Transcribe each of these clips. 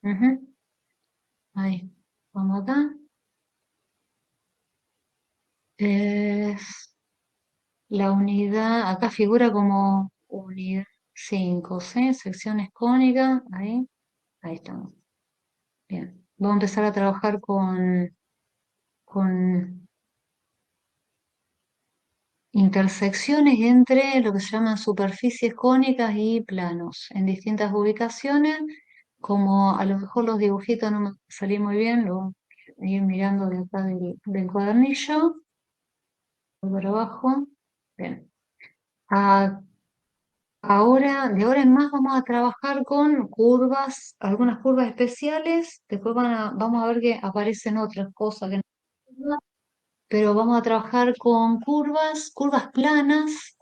Ujú. Ahí, vamos acá. Es la unidad, acá figura como unidad 5, ¿sí? Secciones cónicas, ahí estamos. Bien. Vamos a empezar a trabajar con intersecciones entre lo que se llaman superficies cónicas y planos en distintas ubicaciones. Como a lo mejor los dibujitos no me salí muy bien, lo voy a ir mirando de acá del cuadernillo, por abajo. Bien. A- Ahora, de ahora en más vamos a trabajar con curvas, algunas curvas especiales, después vamos a ver que aparecen otras cosas que no, pero vamos a trabajar con curvas planas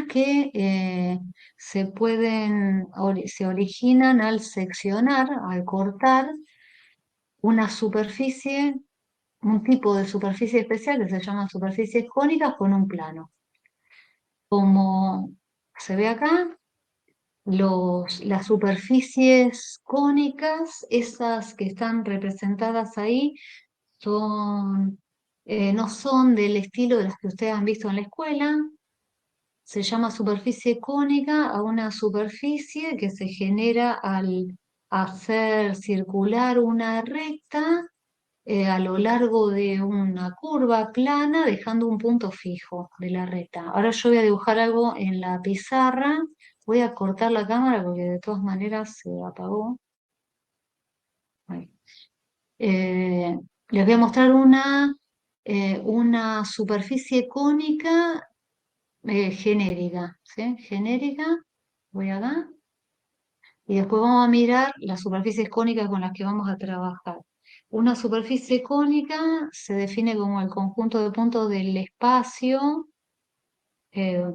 que se originan al seccionar, al cortar una superficie, un tipo de superficie especial que se llaman superficies cónicas con un plano. Como se ve acá, las superficies cónicas, esas que están representadas ahí, son, no son del estilo de las que ustedes han visto en la escuela. Se llama superficie cónica a una superficie que se genera al hacer circular una recta a lo largo de una curva plana, dejando un punto fijo de la recta. Ahora yo voy a dibujar algo en la pizarra. Voy a cortar la cámara porque de todas maneras se apagó. Ahí. Eh, Les voy a mostrar una superficie cónica genérica, ¿sí? Genérica, voy acá. Y después vamos a mirar las superficies cónicas con las que vamos a trabajar. Una superficie cónica se define como el conjunto de puntos del espacio,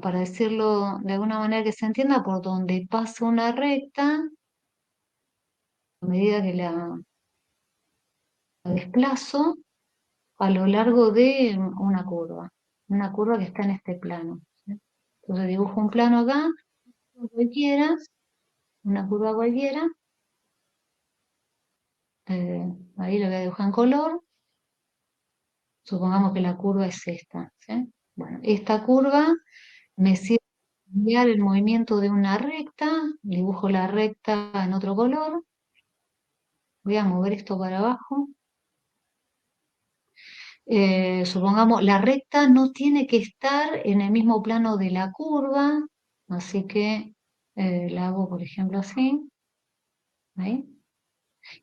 para decirlo de alguna manera que se entienda, por donde pasa una recta, a medida que la desplazo a lo largo de una curva que está en este plano, ¿sí? Entonces dibujo un plano acá, cualquiera, una curva cualquiera, eh, ahí lo voy a dibujar en color. Supongamos que la curva es esta, ¿sí? Bueno, esta curva me sirve para cambiar el movimiento de una recta, dibujo la recta en otro color, voy a mover esto para abajo. Supongamos, la recta no tiene que estar en el mismo plano de la curva, así que la hago, por ejemplo, así, ahí.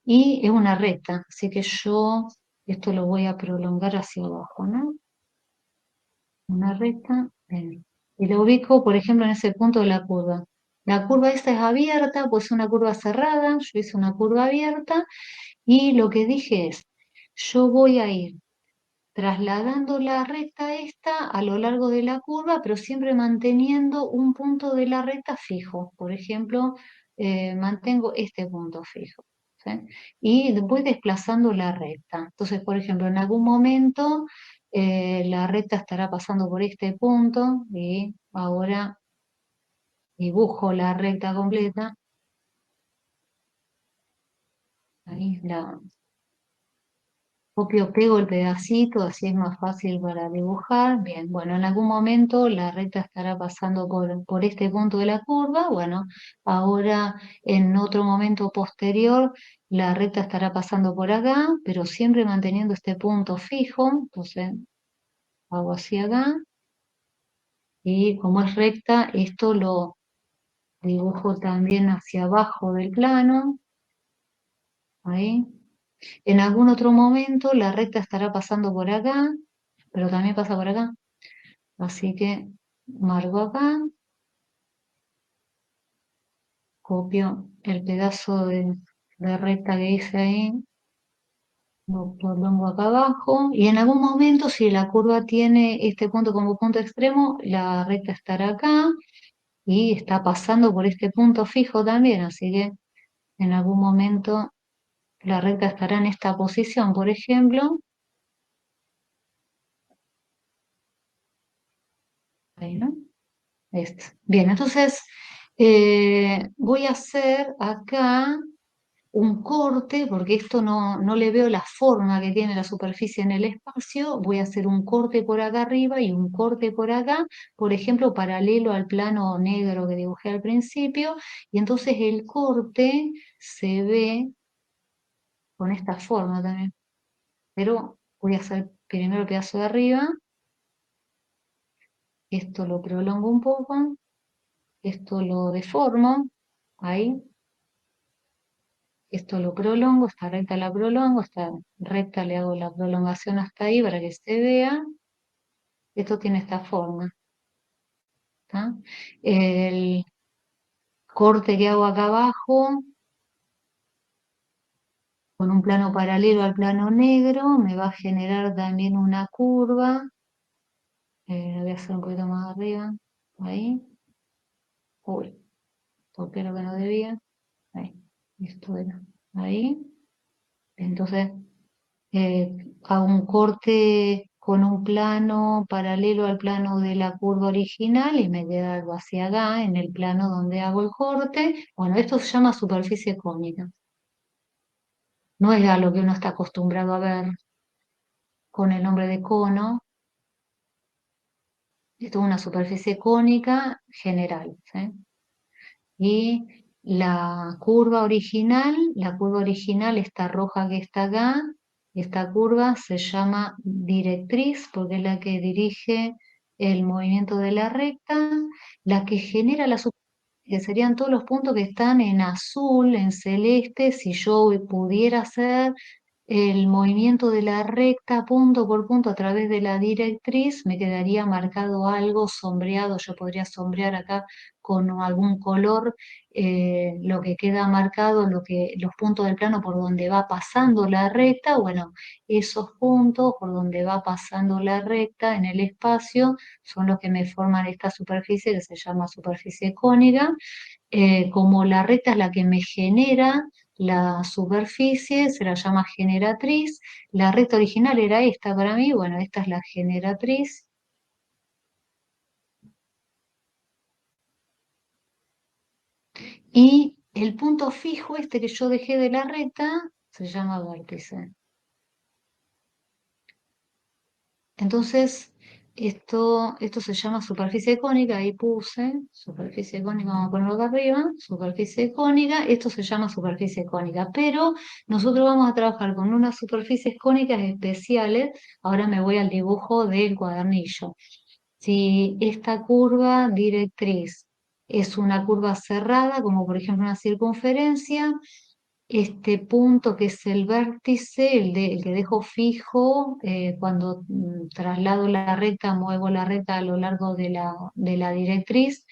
Y es una recta, así que yo esto lo voy a prolongar hacia abajo, ¿no? Una recta, bien. Y lo ubico, por ejemplo, en ese punto de la curva. La curva esta es abierta, pues es una curva cerrada, yo hice una curva abierta y lo que dije es, yo voy a ir trasladando la recta esta a lo largo de la curva, pero siempre manteniendo un punto de la recta fijo. Por ejemplo, mantengo este punto fijo, ¿sí? Y voy desplazando la recta. Entonces, por ejemplo, en algún momento la recta estará pasando por este punto y ahora dibujo la recta completa. Ahí la copio, pego el pedacito, así es más fácil para dibujar. Bien, bueno, en algún momento la recta estará pasando por este punto de la curva. Bueno, ahora en otro momento posterior la recta estará pasando por acá, pero siempre manteniendo este punto fijo. Entonces hago así acá y como es recta, esto lo dibujo también hacia abajo del plano. Ahí. En algún otro momento la recta estará pasando por acá, pero también pasa por acá. Así que marco acá, copio el pedazo de recta que hice ahí, lo prolongo acá abajo. Y en algún momento, si la curva tiene este punto como punto extremo, la recta estará acá y está pasando por este punto fijo también. Así que en algún momento la recta estará en esta posición, por ejemplo. Ahí, ¿no? Esto. Bien, entonces Voy a hacer acá un corte, porque esto no le veo la forma que tiene la superficie en el espacio. Voy a hacer un corte por acá arriba y un corte por acá, por ejemplo, paralelo al plano negro que dibujé al principio, y entonces el corte se ve con esta forma también. Pero voy a hacer primero el pedazo de arriba, esto lo prolongo un poco, esto lo deformo, ahí, esto lo prolongo, esta recta la prolongo, esta recta le hago la prolongación hasta ahí para que se vea. Esto tiene esta forma, ¿tá? El corte que hago acá abajo, con un plano paralelo al plano negro, me va a generar también una curva. La voy a hacer un poquito más arriba, ahí. Uy, toqué lo que no debía. Ahí, esto era. Ahí. Entonces, hago un corte con un plano paralelo al plano de la curva original y me queda algo hacia acá en el plano donde hago el corte. Bueno, esto se llama superficie cónica. No es a lo que uno está acostumbrado a ver con el nombre de cono. Esto es una superficie cónica general, ¿sí? Y la curva original, esta roja que está acá, esta curva se llama directriz porque es la que dirige el movimiento de la recta, la que genera la superficie, que serían todos los puntos que están en azul, en celeste, si yo pudiera hacer el movimiento de la recta punto por punto a través de la directriz, me quedaría marcado algo sombreado. Yo podría sombrear acá con algún color lo que queda marcado, los puntos del plano por donde va pasando la recta. Bueno, esos puntos por donde va pasando la recta en el espacio son los que me forman esta superficie que se llama superficie cónica. Como la recta es la que me genera la superficie, se la llama generatriz. La recta original era esta para mí, bueno, esta es la generatriz. Y el punto fijo, este que yo dejé de la recta, se llama vértice. Entonces, esto se llama superficie cónica, ahí puse superficie cónica, vamos a ponerlo acá arriba, superficie cónica, esto se llama superficie cónica, pero nosotros vamos a trabajar con unas superficies cónicas especiales. Ahora me voy al dibujo del cuadernillo. Si esta curva directriz es una curva cerrada, como por ejemplo una circunferencia, este punto que es el vértice, el que dejo fijo, cuando traslado la recta, muevo la recta a lo largo de la directriz,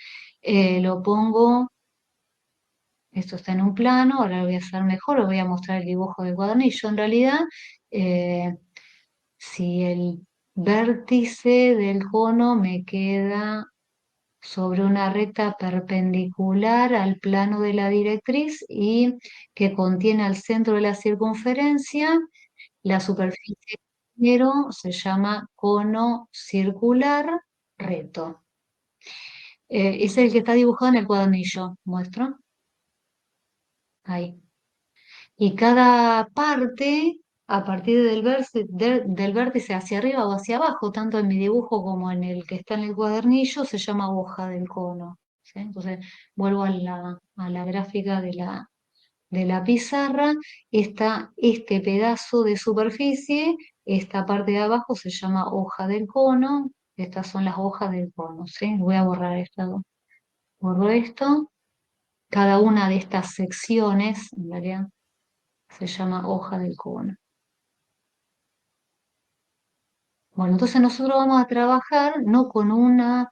lo pongo, esto está en un plano, ahora lo voy a hacer mejor, os voy a mostrar el dibujo del cuadernillo. En realidad, eh, si el vértice del cono me queda sobre una recta perpendicular al plano de la directriz y que contiene al centro de la circunferencia, la superficie primero se llama cono circular recto. Es el que está dibujado en el cuadernillo. Muestro. Ahí. Y cada parte, a partir del vértice hacia arriba o hacia abajo, tanto en mi dibujo como en el que está en el cuadernillo, se llama hoja del cono. ¿Sí? Entonces, vuelvo a a la gráfica de la pizarra. Este pedazo de superficie, esta parte de abajo se llama hoja del cono. Estas son las hojas del cono. ¿Sí? Voy a borrar esto. Borro esto. Cada una de estas secciones, en realidad, se llama hoja del cono. Bueno, entonces nosotros vamos a trabajar no con una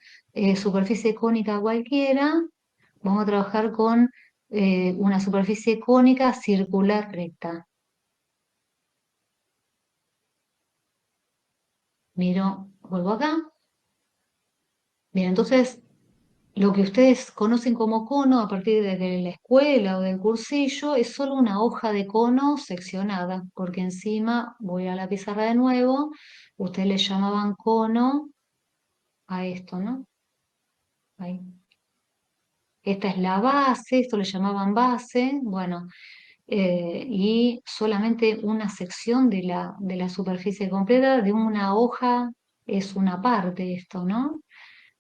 superficie cónica cualquiera, vamos a trabajar con una superficie cónica circular recta. Miro, vuelvo acá. Bien, entonces lo que ustedes conocen como cono a partir de la escuela o del cursillo es solo una hoja de cono seccionada, porque encima voy a la pizarra de nuevo, ustedes le llamaban cono a esto, ¿no? Ahí. esta es la base, esto le llamaban base, bueno, y solamente una sección de la superficie completa de una hoja es una parte esto, ¿no?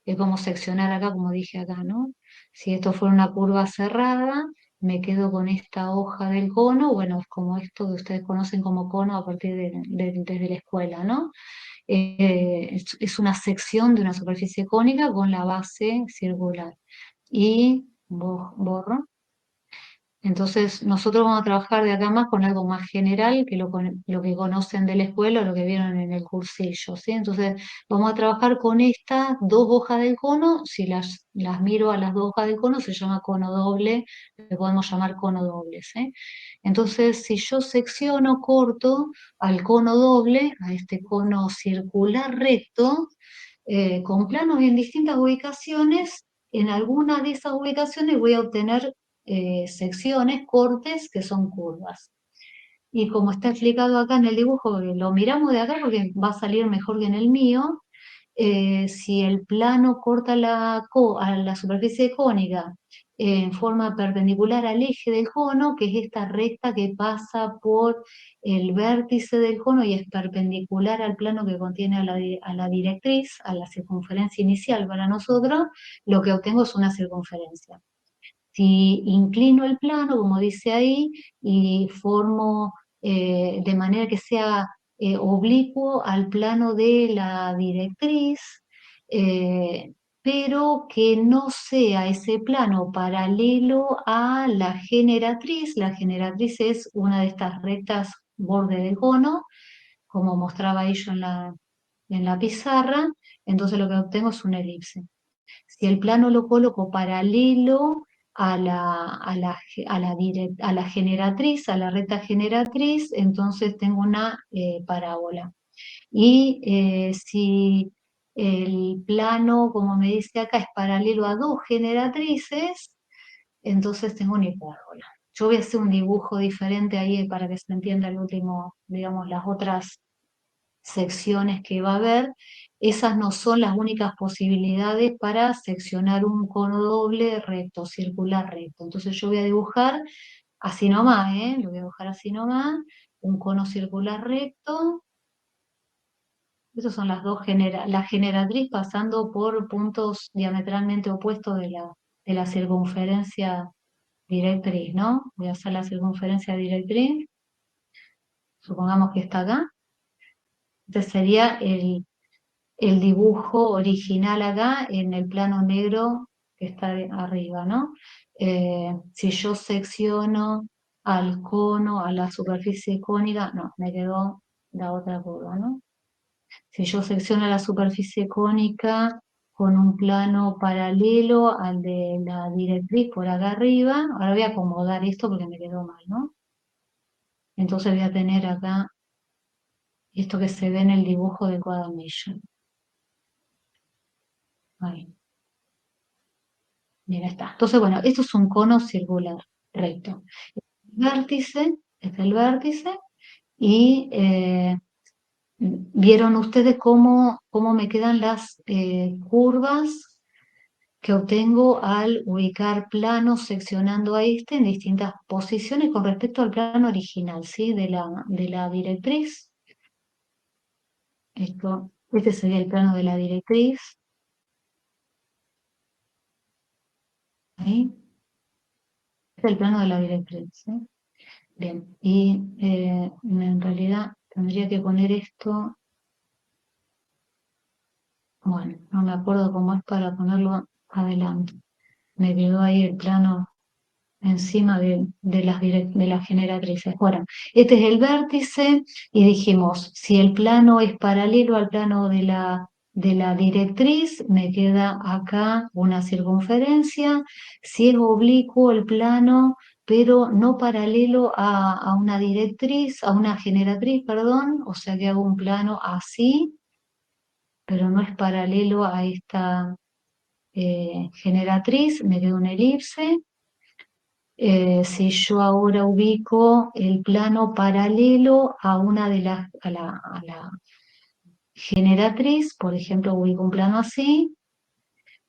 Es como seccionar acá, como dije acá, ¿no? Si esto fuera una curva cerrada, me quedo con esta hoja del cono, bueno, es como esto que ustedes conocen como cono a partir desde la escuela, ¿no? Es una sección de una superficie cónica con la base circular. Y borro. Entonces, nosotros vamos a trabajar de acá más con algo más general que lo que conocen de la escuela o lo que vieron en el cursillo, ¿sí? Entonces, vamos a trabajar con estas dos hojas del cono. Si las miro a las dos hojas del cono, se llama cono doble, le podemos llamar cono doble, ¿sí? Entonces, si yo secciono, corto al cono doble, a este cono circular recto, con planos en distintas ubicaciones, en alguna de esas ubicaciones voy a obtener secciones, cortes que son curvas. Y como está explicado acá en el dibujo, lo miramos de acá porque va a salir mejor que en el mío, si el plano corta a la superficie cónica en forma perpendicular al eje del cono, que es esta recta que pasa por el vértice del cono y es perpendicular al plano que contiene a la directriz, a la circunferencia inicial para nosotros, lo que obtengo es una circunferencia. Si inclino el plano, como dice ahí, y formo de manera que sea oblicuo al plano de la directriz, eh, pero que no sea ese plano paralelo a la generatriz es una de estas rectas borde de cono, como mostraba ahí yo en la pizarra, entonces lo que obtengo es una elipse. Si el plano lo coloco paralelo a la generatriz, a la recta generatriz, entonces tengo una parábola. Y si el plano, como me dice acá, es paralelo a dos generatrices, entonces tengo una hipérbola. Yo voy a hacer un dibujo diferente ahí para que se entienda el último, digamos, las otras secciones que va a haber. Esas no son las únicas posibilidades para seccionar un cono doble recto, circular recto. Entonces yo voy a dibujar así nomás, ¿eh? Lo voy a dibujar así nomás, un cono circular recto. Esas son las dos la generatriz pasando por puntos diametralmente opuestos de la circunferencia directriz, ¿no? Voy a hacer la circunferencia directriz, supongamos que está acá. Este sería el dibujo original acá en el plano negro que está arriba, ¿no? Si yo secciono al cono, a la superficie cónica, no, me quedó la otra curva, ¿no? Si yo secciono la superficie cónica con un plano paralelo al de la directriz por acá arriba, ahora voy a acomodar esto porque me quedó mal, ¿no? Entonces voy a tener acá esto que se ve en el dibujo del cuadernillo. Ahí. Mira, está. Entonces, bueno, esto es un cono circular recto. Vértice, este es el vértice, y vieron ustedes cómo me quedan las curvas que obtengo al ubicar planos seccionando a este en distintas posiciones con respecto al plano original, ¿sí? De la directriz. Este sería el plano de la directriz. Ahí. Este es el plano de la directriz, ¿sí? Bien, y en realidad tendría que poner esto, bueno, no me acuerdo cómo es para ponerlo adelante. Me quedó ahí el plano encima de las generatrices. Bueno, este es el vértice y dijimos, si el plano es paralelo al plano de la directriz, me queda acá una circunferencia. Si es oblicuo el plano, pero no paralelo a una directriz, a una generatriz, perdón, o sea que hago un plano así, pero no es paralelo a esta generatriz, me queda una elipse. Si yo ahora ubico el plano paralelo a una de a la generatriz, por ejemplo, ubico un plano así,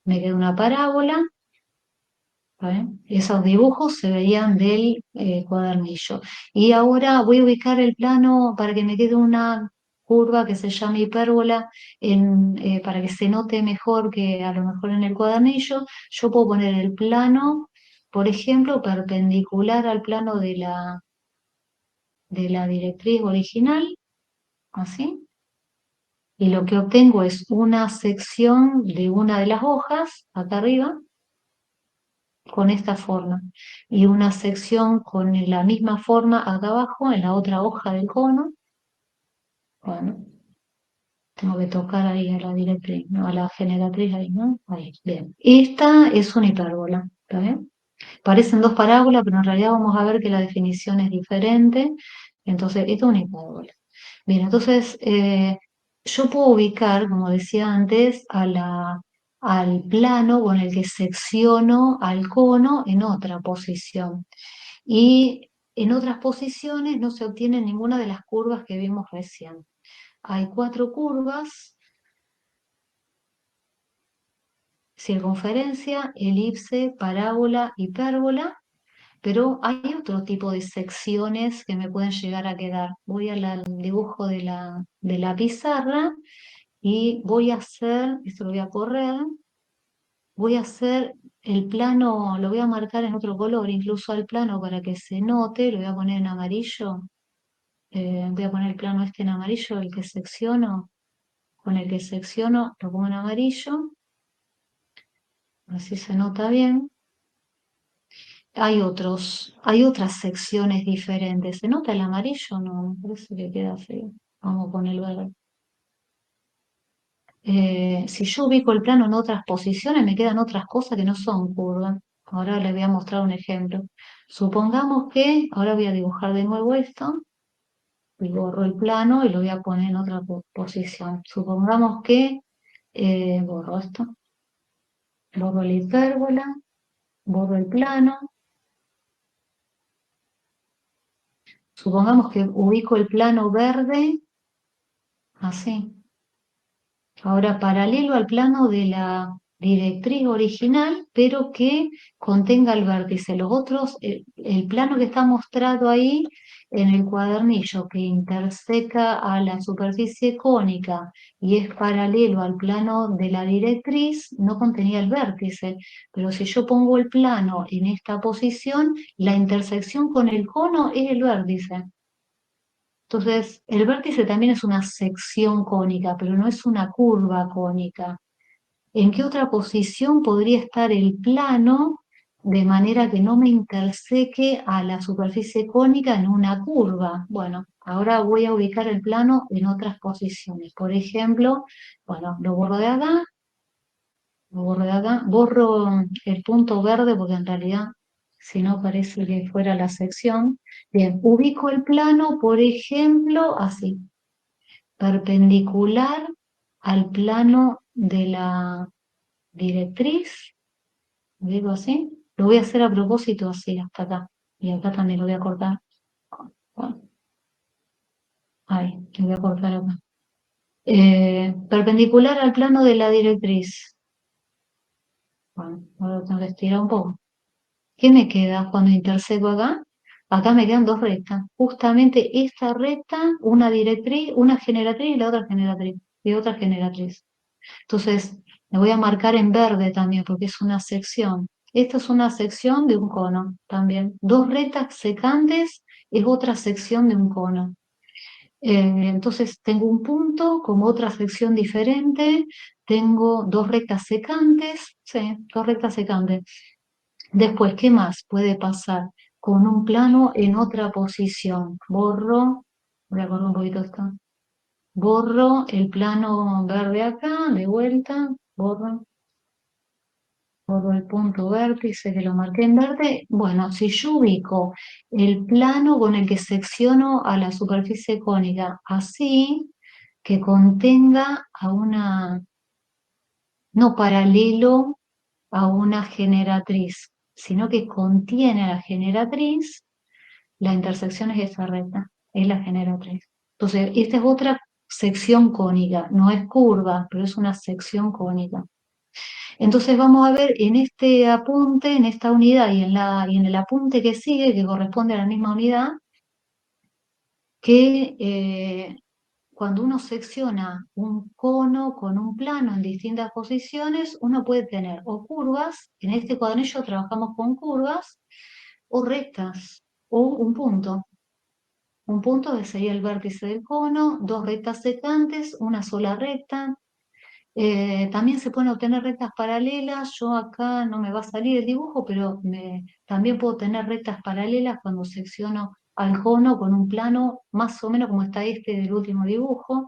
me queda una parábola, ¿Está bien? Esos dibujos se veían del cuadernillo. Y ahora voy a ubicar el plano para que me quede una curva que se llama hipérbola, para que se note mejor que a lo mejor en el cuadernillo. Yo puedo poner el plano, por ejemplo, perpendicular al plano de la directriz original, así. Y lo que obtengo es una sección de una de las hojas, acá arriba, con esta forma, y una sección con la misma forma acá abajo en la otra hoja del cono. Bueno, tengo que tocar ahí a la directriz, ¿no? A la generatriz ahí, ¿no? Ahí, bien. Esta es una hipérbola, ¿está bien? Parecen dos parábolas, pero en realidad vamos a ver que la definición es diferente. Entonces, esto es una hipérbola. Bien, entonces yo puedo ubicar, como decía antes, al plano con el que secciono al cono en otra posición. Y en otras posiciones no se obtiene ninguna de las curvas que vimos recién. Hay cuatro curvas: circunferencia, elipse, parábola, hipérbola, pero hay otro tipo de secciones que me pueden llegar a quedar. Voy al dibujo de la pizarra y voy a hacer, esto lo voy a correr, voy a hacer el plano, lo voy a marcar en otro color, incluso al plano para que se note, lo voy a poner en amarillo. Voy a poner el plano este en amarillo, el que secciono, con el que secciono lo pongo en amarillo, así se nota bien. Hay otras secciones diferentes. ¿Se nota el amarillo? No, me parece que queda feo. Vamos con el verde. Si yo ubico el plano en otras posiciones, me quedan otras cosas que no son curvas. Ahora les voy a mostrar un ejemplo. Supongamos que, ahora voy a dibujar de nuevo esto, y borro el plano y lo voy a poner en otra posición. Supongamos que borro esto, borro la hipérbola, borro el plano. Supongamos que ubico el plano verde, así. Ahora, paralelo al plano de la directriz original, pero que contenga el vértice. Los otros, el plano que está mostrado ahí en el cuadernillo, que interseca a la superficie cónica y es paralelo al plano de la directriz, no contenía el vértice. Pero si yo pongo el plano en esta posición, la intersección con el cono es el vértice. Entonces, el vértice también es una sección cónica, pero no es una curva cónica. ¿En qué otra posición podría estar el plano de manera que no me interseque a la superficie cónica en una curva? Bueno, ahora voy a ubicar el plano en otras posiciones. Por ejemplo, bueno, lo borro de acá, lo borro de acá, borro el punto verde porque en realidad si no parece que fuera la sección. Bien, ubico el plano, por ejemplo, así, perpendicular al plano de la directriz, digo así. Lo voy a hacer a propósito así, hasta acá. Y acá también lo voy a cortar. Bueno, ahí, lo voy a cortar acá. Perpendicular al plano de la directriz. Bueno, ahora lo tengo que estirar un poco. ¿Qué me queda cuando interseco acá? Acá me quedan dos rectas. Justamente esta recta, una directriz, una generatriz y la otra generatriz. Y otra generatriz. Entonces, le voy a marcar en verde también porque es una sección. Esta es una sección de un cono también. Dos rectas secantes es otra sección de un cono. Entonces, tengo un punto como otra sección diferente. Tengo dos rectas secantes. Sí, dos rectas secantes. Después, ¿qué más puede pasar? Con un plano en otra posición. Borro, voy a correr un poquito esto. Borro el plano verde acá, de vuelta, borro el punto vértice que lo marqué en verde. Bueno, si yo ubico el plano con el que secciono a la superficie cónica así, que contenga a una, no paralelo a una generatriz, sino que contiene a la generatriz, la intersección es esa recta, es la generatriz. Entonces, esta es otra sección cónica, no es curva, pero es una sección cónica. Entonces vamos a ver en este apunte, en esta unidad y en el apunte que sigue, que corresponde a la misma unidad, que cuando uno secciona un cono con un plano en distintas posiciones, uno puede tener o curvas, en este cuadernillo trabajamos con curvas, o rectas, o un punto. Un punto que sería el vértice del cono, dos rectas secantes, una sola recta. También se pueden obtener rectas paralelas. Yo acá no me va a salir el dibujo, pero también puedo tener rectas paralelas cuando secciono al cono con un plano más o menos como está este del último dibujo.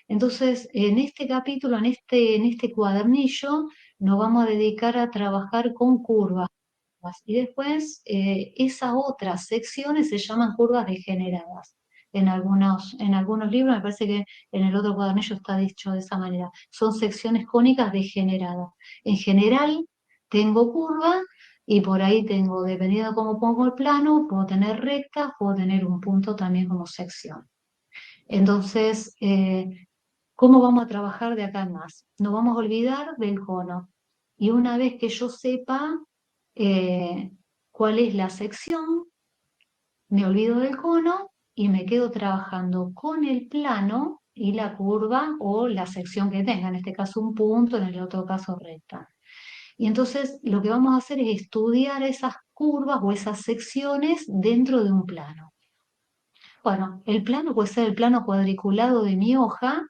Entonces, en este capítulo, en este cuadernillo, nos vamos a dedicar a trabajar con curvas. Y después, esas otras secciones se llaman curvas degeneradas. En algunos libros, me parece que en el otro cuadernillo está dicho de esa manera. Son secciones cónicas degeneradas. En general, tengo curvas y por ahí tengo, dependiendo de cómo pongo el plano, puedo tener rectas, puedo tener un punto también como sección. Entonces, ¿cómo vamos a trabajar de acá en más? Nos vamos a olvidar del cono. Y una vez que yo sepa eh, cuál es la sección, me olvido del cono y me quedo trabajando con el plano y la curva o la sección que tenga, en este caso un punto, en el otro caso recta. Y entonces lo que vamos a hacer es estudiar esas curvas o esas secciones dentro de un plano. Bueno, el plano puede ser el plano cuadriculado de mi hoja,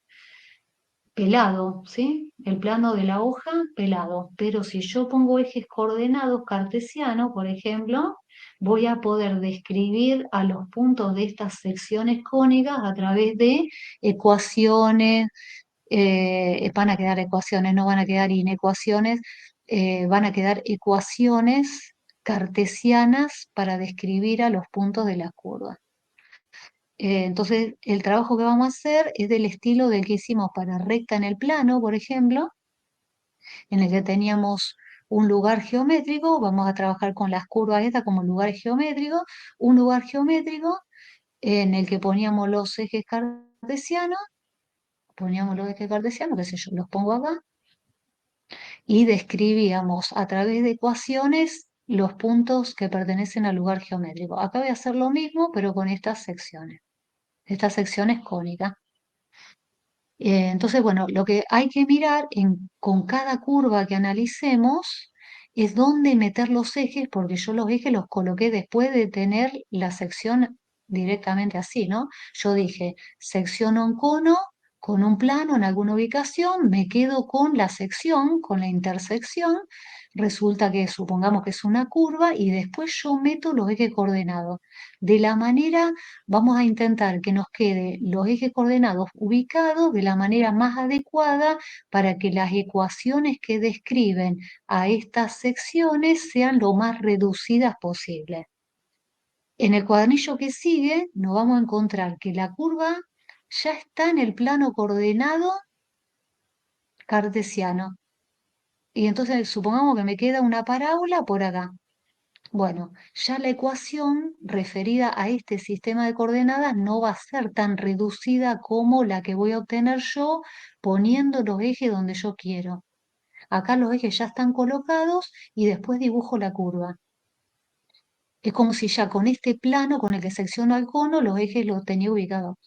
pelado, ¿sí? El plano de la hoja pelado. Pero si yo pongo ejes coordenados cartesianos, por ejemplo, voy a poder describir a los puntos de estas secciones cónicas a través de ecuaciones, van a quedar ecuaciones, no van a quedar inecuaciones, van a quedar ecuaciones cartesianas para describir a los puntos de la curva. Entonces, el trabajo que vamos a hacer es del estilo del que hicimos para recta en el plano, por ejemplo, en el que teníamos un lugar geométrico, vamos a trabajar con las curvas estas como lugares geométricos, un lugar geométrico en el que poníamos los ejes cartesianos, qué sé yo, los pongo acá, y describíamos a través de ecuaciones los puntos que pertenecen al lugar geométrico. Acá voy a hacer lo mismo, pero con estas secciones cónicas. Entonces, bueno, lo que hay que mirar con cada curva que analicemos es dónde meter los ejes, porque yo los ejes los coloqué después de tener la sección directamente así, ¿no? Yo dije, secciono un cono con un plano en alguna ubicación, me quedo con la sección, con la intersección, resulta que supongamos que es una curva y después yo meto los ejes coordenados. De la manera Vamos a intentar que nos quede los ejes coordenados ubicados de la manera más adecuada para que las ecuaciones que describen a estas secciones sean lo más reducidas posible. En el cuadernillo que sigue nos vamos a encontrar que la curva ya está en el plano coordenado cartesiano. Y entonces supongamos que me queda una parábola por acá. Bueno, ya la ecuación referida a este sistema de coordenadas no va a ser tan reducida como la que voy a obtener yo poniendo los ejes donde yo quiero. Acá los ejes ya están colocados y después dibujo la curva. Es como si ya con este plano con el que secciono el cono, los ejes los tenía ubicados.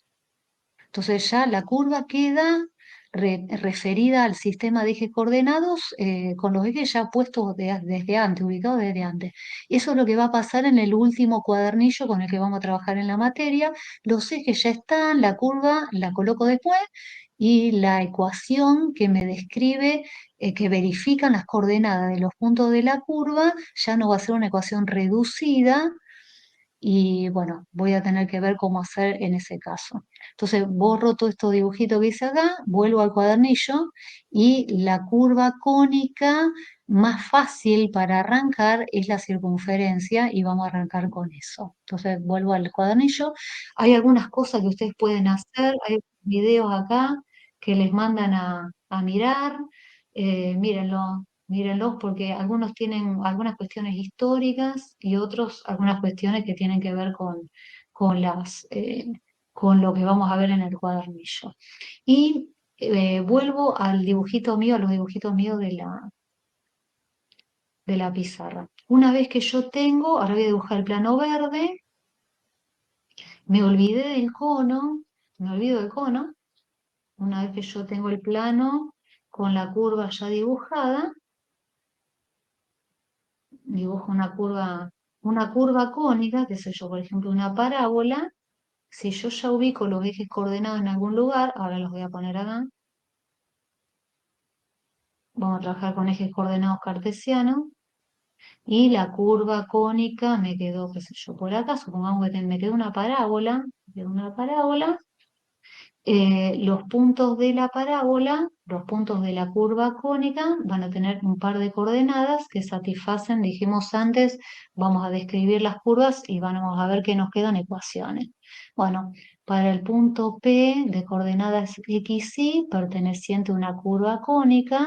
Entonces ya la curva queda referida al sistema de ejes coordenados con los ejes ya puestos desde antes, ubicados desde antes. Eso es lo que va a pasar en el último cuadernillo con el que vamos a trabajar en la materia. Los ejes ya están, la curva la coloco después y la ecuación que me describe, que verifican las coordenadas de los puntos de la curva, ya no va a ser una ecuación reducida y bueno, voy a tener que ver cómo hacer en ese caso. Entonces borro todo estos dibujitos que hice acá, vuelvo al cuadernillo y la curva cónica más fácil para arrancar es la circunferencia y vamos a arrancar con eso. Entonces vuelvo al cuadernillo. Hay algunas cosas que ustedes pueden hacer, hay videos acá que les mandan a mirar, mírenlo. Mírenlos porque algunos tienen algunas cuestiones históricas y otros algunas cuestiones que tienen que ver con con lo que vamos a ver en el cuadernillo. Y vuelvo al dibujito mío, a los dibujitos míos de la pizarra. Una vez que yo tengo, ahora voy a dibujar el plano verde, me olvidé del cono, me olvido del cono. Una vez que yo tengo el plano con la curva ya dibujada, dibujo una curva cónica, qué sé yo, por ejemplo, una parábola. Si yo ya ubico los ejes coordenados en algún lugar, ahora los voy a poner acá. Vamos a trabajar con ejes coordenados cartesianos. Y la curva cónica me quedó, qué sé yo, por acá. Supongamos que me quedó una parábola. Me quedó una parábola. Los puntos de la parábola, los puntos de la curva cónica van a tener un par de coordenadas que satisfacen, dijimos antes, vamos a describir las curvas y vamos a ver que nos quedan ecuaciones. Bueno, para el punto P de coordenadas x, y perteneciente a una curva cónica,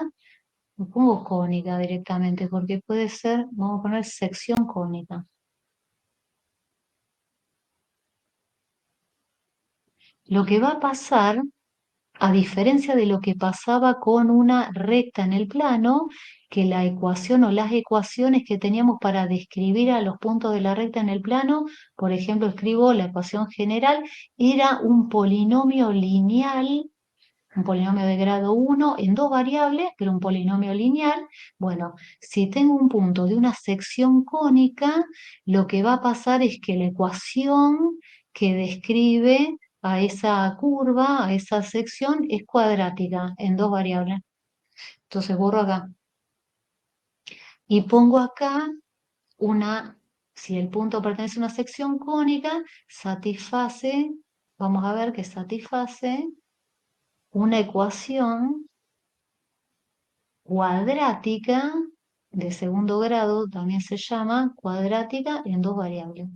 no pongo cónica directamente porque puede ser, vamos a poner sección cónica. Lo que va a pasar, a diferencia de lo que pasaba con una recta en el plano, que la ecuación o las ecuaciones que teníamos para describir a los puntos de la recta en el plano, por ejemplo, escribo la ecuación general, era un polinomio de grado 1 en dos variables, pero un polinomio lineal. Bueno, si tengo un punto de una sección cónica, lo que va a pasar es que la ecuación que describe a esa curva, a esa sección, es cuadrática en dos variables. Entonces borro acá y pongo acá si el punto pertenece a una sección cónica, satisface, vamos a ver que satisface una ecuación cuadrática de segundo grado, también se llama cuadrática en dos variables.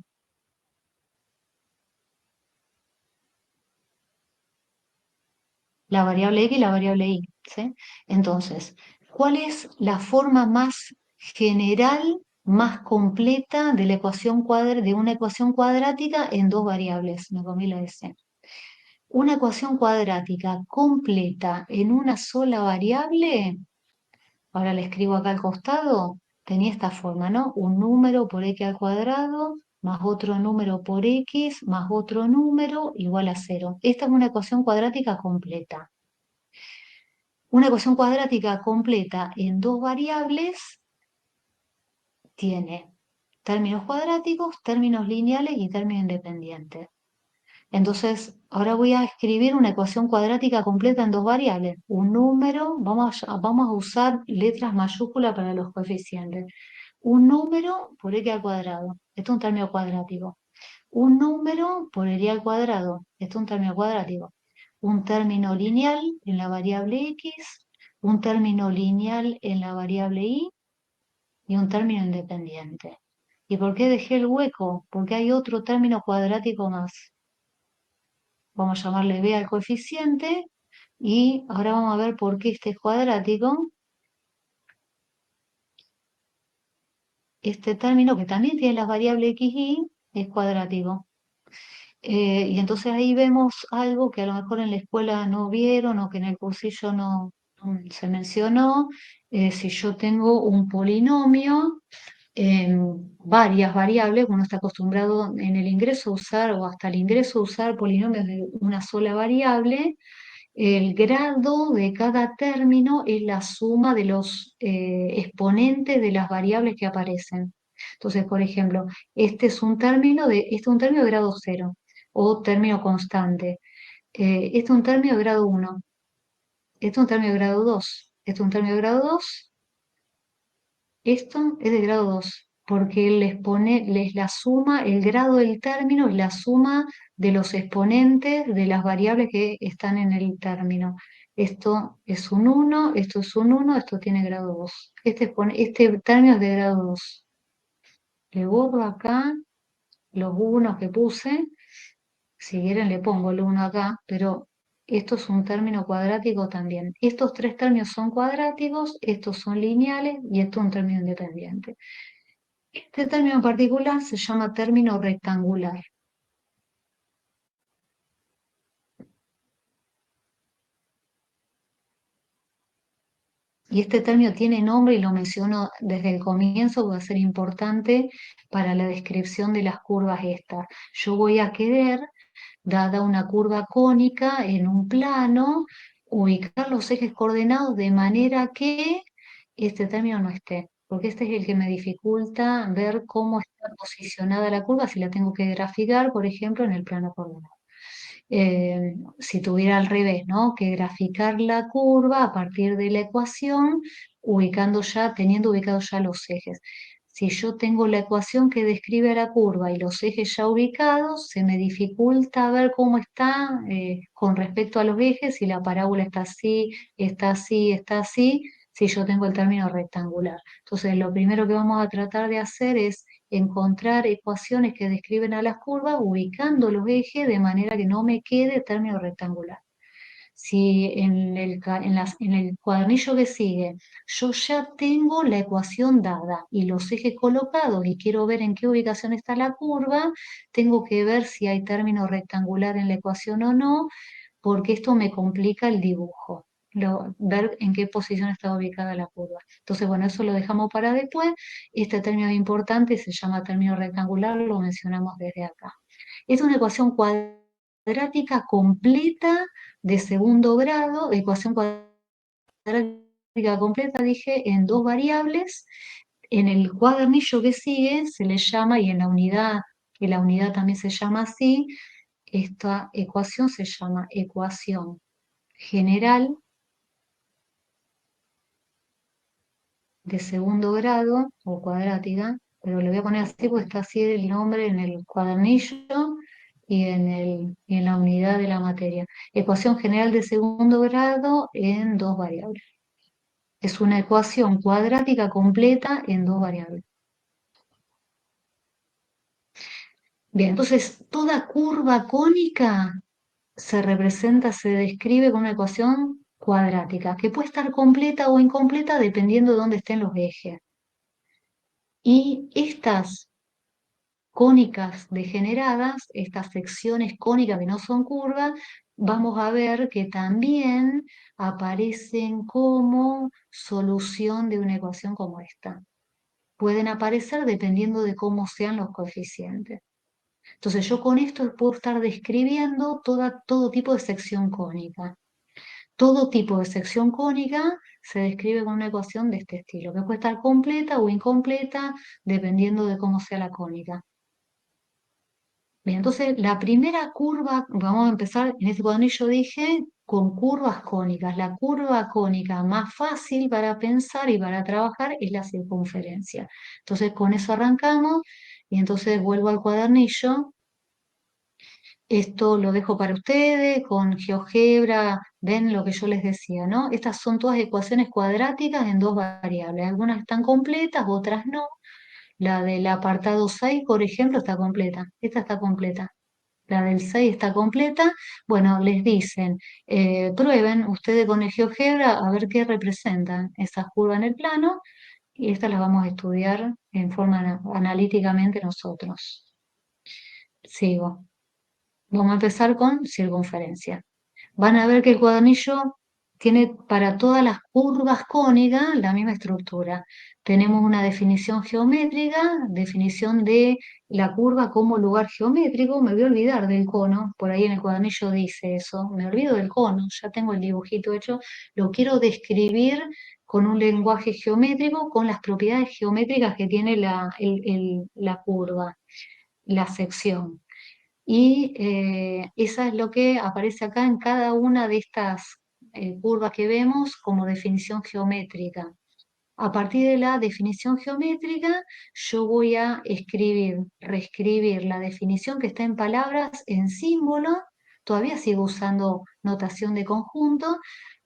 La variable x y la variable y, ¿sí? Entonces, ¿cuál es la forma más general, más completa de la ecuación de una ecuación cuadrática en dos variables? Me comí la S. Una ecuación cuadrática completa en una sola variable, ahora le escribo acá al costado, tenía esta forma, ¿no? Un número por x al cuadrado más otro número por x más otro número igual a cero. Esta es una ecuación cuadrática completa. Una ecuación cuadrática completa en dos variables tiene términos cuadráticos, términos lineales y términos independientes. Entonces, ahora voy a escribir una ecuación cuadrática completa en dos variables. Un número, vamos a usar letras mayúsculas para los coeficientes. Un número por x al cuadrado. Esto es un término cuadrático. Un número por el y al cuadrado. Esto es un término cuadrático. Un término lineal en la variable x, un término lineal en la variable y un término independiente. ¿Y por qué dejé el hueco? Porque hay otro término cuadrático más. Vamos a llamarle b al coeficiente y ahora vamos a ver por qué este es cuadrático. Este término que también tiene las variables x y es cuadrático. Y entonces ahí vemos algo que a lo mejor en la escuela no vieron o que en el cursillo no se mencionó. Si yo tengo un polinomio en varias variables, uno está acostumbrado en el ingreso a usar o hasta el ingreso a usar polinomios de una sola variable. El grado de cada término es la suma de los exponentes de las variables que aparecen. Entonces, por ejemplo, este es un término de grado cero o término constante. Este es un término de grado 1. Este es un término de grado 2. Este es un término de grado 2. Esto es de grado 2 porque les la suma, el grado del término es la suma de los exponentes de las variables que están en el término. Esto es un 1, esto es un 1, esto tiene grado 2. Este término es de grado 2. Le borro acá los unos que puse, si quieren le pongo el 1 acá, pero esto es un término cuadrático también. Estos tres términos son cuadráticos, estos son lineales y esto es un término independiente. Este término en particular se llama término rectangular. Y este término tiene nombre y lo menciono desde el comienzo, va a ser importante para la descripción de las curvas estas. Yo voy a querer, dada una curva cónica en un plano, ubicar los ejes coordenados de manera que este término no esté, porque este es el que me dificulta ver cómo está posicionada la curva si la tengo que graficar, por ejemplo, en el plano coordenado. Si tuviera al revés, ¿no? Que graficar la curva a partir de la ecuación, ubicando ya, teniendo ubicados ya los ejes. Si yo tengo la ecuación que describe la curva y los ejes ya ubicados, se me dificulta ver cómo está con respecto a los ejes, si la parábola está así, está así, está así, si yo tengo el término rectangular. Entonces, lo primero que vamos a tratar de hacer es encontrar ecuaciones que describen a las curvas ubicando los ejes de manera que no me quede término rectangular. Si en el cuadernillo que sigue yo ya tengo la ecuación dada y los ejes colocados y quiero ver en qué ubicación está la curva, tengo que ver si hay término rectangular en la ecuación o no, porque esto me complica el dibujo, ver en qué posición está ubicada la curva. Entonces, bueno, eso lo dejamos para después. Este término es importante, se llama término rectangular, lo mencionamos desde acá. Es una ecuación cuadrática completa de segundo grado, ecuación cuadrática completa, dije, en dos variables. En el cuadernillo que sigue se le llama, y en la unidad, que la unidad también se llama así, esta ecuación se llama ecuación general de segundo grado o cuadrática, pero le voy a poner así porque está así el nombre en el cuadernillo y en la unidad de la materia. Ecuación general de segundo grado en dos variables. Es una ecuación cuadrática completa en dos variables. Bien, entonces toda curva cónica se representa, se describe con una ecuación cuadrática, que puede estar completa o incompleta dependiendo de dónde estén los ejes. Y estas cónicas degeneradas, estas secciones cónicas que no son curvas, vamos a ver que también aparecen como solución de una ecuación como esta. Pueden aparecer dependiendo de cómo sean los coeficientes. Entonces yo con esto puedo estar describiendo todo tipo de sección cónica. Todo tipo de sección cónica se describe con una ecuación de este estilo, que puede estar completa o incompleta dependiendo de cómo sea la cónica. Bien, entonces la primera curva, vamos a empezar, en este cuadernillo dije, con curvas cónicas. La curva cónica más fácil para pensar y para trabajar es la circunferencia. Entonces con eso arrancamos y entonces vuelvo al cuadernillo. Esto lo dejo para ustedes, con GeoGebra, ven lo que yo les decía, ¿no? Estas son todas ecuaciones cuadráticas en dos variables. Algunas están completas, otras no. La del apartado 6, por ejemplo, está completa. Esta está completa. La del 6 está completa. Bueno, les dicen, prueben ustedes con el GeoGebra a ver qué representan esas curvas en el plano y estas las vamos a estudiar en forma analíticamente nosotros. Sigo. Vamos a empezar con circunferencia. Van a ver que el cuadernillo tiene para todas las curvas cónicas la misma estructura. Tenemos una definición geométrica, definición de la curva como lugar geométrico. Me voy a olvidar del cono, por ahí en el cuadernillo dice eso. Me olvido del cono, ya tengo el dibujito hecho. Lo quiero describir con un lenguaje geométrico, con las propiedades geométricas que tiene la curva, la sección. Y esa es lo que aparece acá en cada una de estas curvas que vemos como definición geométrica. A partir de la definición geométrica, yo voy a reescribir la definición que está en palabras en símbolo. Todavía sigo usando notación de conjunto.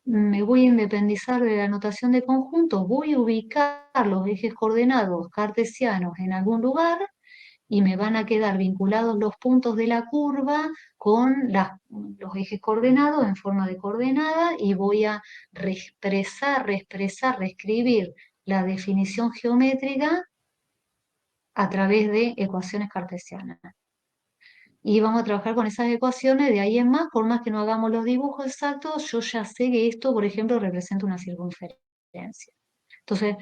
Me voy a independizar de la notación de conjunto, voy a ubicar los ejes coordenados cartesianos en algún lugar y me van a quedar vinculados los puntos de la curva con los ejes coordenados en forma de coordenada y voy a reescribir la definición geométrica a través de ecuaciones cartesianas. Y vamos a trabajar con esas ecuaciones, de ahí en más, por más que no hagamos los dibujos exactos, yo ya sé que esto, por ejemplo, representa una circunferencia. circunferencia. Entonces,